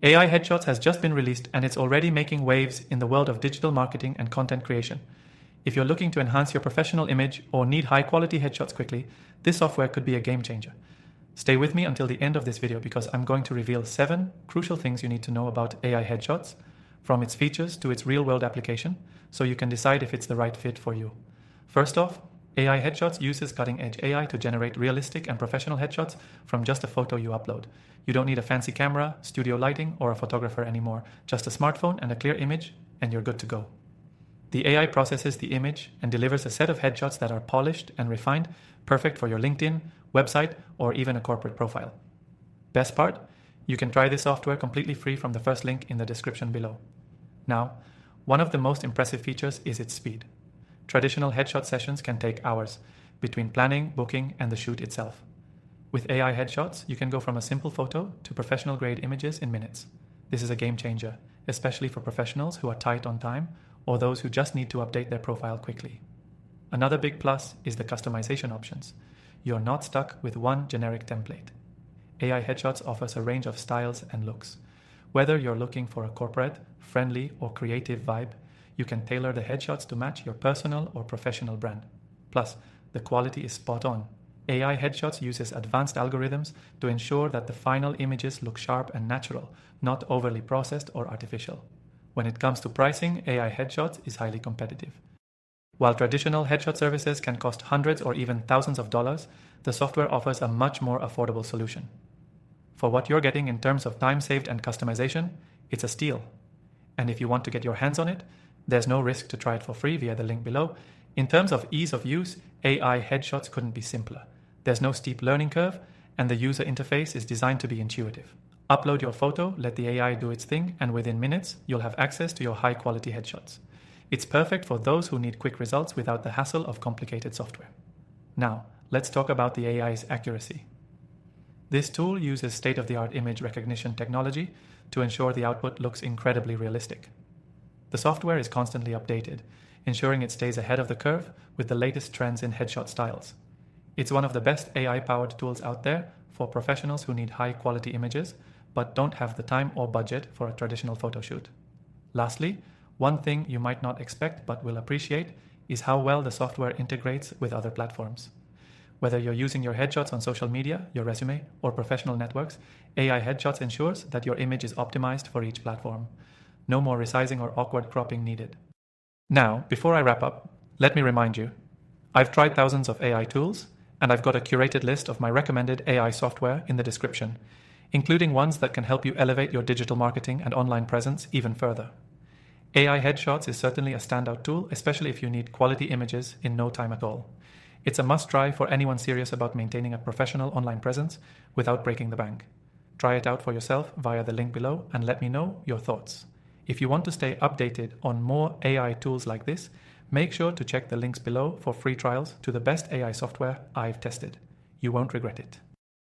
AI Headshots has just been released and it's already making waves in the world of digital marketing and content creation. If you're looking to enhance your professional image or need high quality headshots quickly, this software could be a game changer. Stay with me until the end of this video because I'm going to reveal 7 crucial things you need to know about AI Headshots, from its features to its real-world application, so you can decide if it's the right fit for you. First off, AI Headshots uses cutting-edge AI to generate realistic and professional headshots from just a photo you upload. You don't need a fancy camera, studio lighting, or a photographer anymore. Just a smartphone and a clear image, and you're good to go. The AI processes the image and delivers a set of headshots that are polished and refined, perfect for your LinkedIn, website, or even a corporate profile. Best part? You can try this software completely free from the first link in the description below. Now, one of the most impressive features is its speed. Traditional headshot sessions can take hours between planning, booking, and the shoot itself. With AI Headshots, you can go from a simple photo to professional-grade images in minutes. This is a game changer, especially for professionals who are tight on time or those who just need to update their profile quickly. Another big plus is the customization options. You're not stuck with one generic template. AI Headshots offers a range of styles and looks. Whether you're looking for a corporate, friendly, or creative vibe, you can tailor the headshots to match your personal or professional brand. Plus, the quality is spot on. AI Headshots uses advanced algorithms to ensure that the final images look sharp and natural, not overly processed or artificial. When it comes to pricing, AI Headshots is highly competitive. While traditional headshot services can cost hundreds or even thousands of dollars, the software offers a much more affordable solution. For what you're getting in terms of time saved and customization, it's a steal. And if you want to get your hands on it, there's no risk to try it for free via the link below. In terms of ease of use, AI Headshots couldn't be simpler. There's no steep learning curve, and the user interface is designed to be intuitive. Upload your photo, let the AI do its thing, and within minutes, you'll have access to your high-quality headshots. It's perfect for those who need quick results without the hassle of complicated software. Now, let's talk about the AI's accuracy. This tool uses state-of-the-art image recognition technology to ensure the output looks incredibly realistic. The software is constantly updated, ensuring it stays ahead of the curve with the latest trends in headshot styles. It's one of the best AI-powered tools out there for professionals who need high-quality images but don't have the time or budget for a traditional photo shoot. Lastly, one thing you might not expect but will appreciate is how well the software integrates with other platforms. Whether you're using your headshots on social media, your resume, or professional networks, AI Headshots ensures that your image is optimized for each platform. No more resizing or awkward cropping needed. Now, before I wrap up, let me remind you, I've tried thousands of AI tools, and I've got a curated list of my recommended AI software in the description, including ones that can help you elevate your digital marketing and online presence even further. AI Headshots is certainly a standout tool, especially if you need quality images in no time at all. It's a must-try for anyone serious about maintaining a professional online presence without breaking the bank. Try it out for yourself via the link below and let me know your thoughts. If you want to stay updated on more AI tools like this, make sure to check the links below for free trials to the best AI software I've tested. You won't regret it.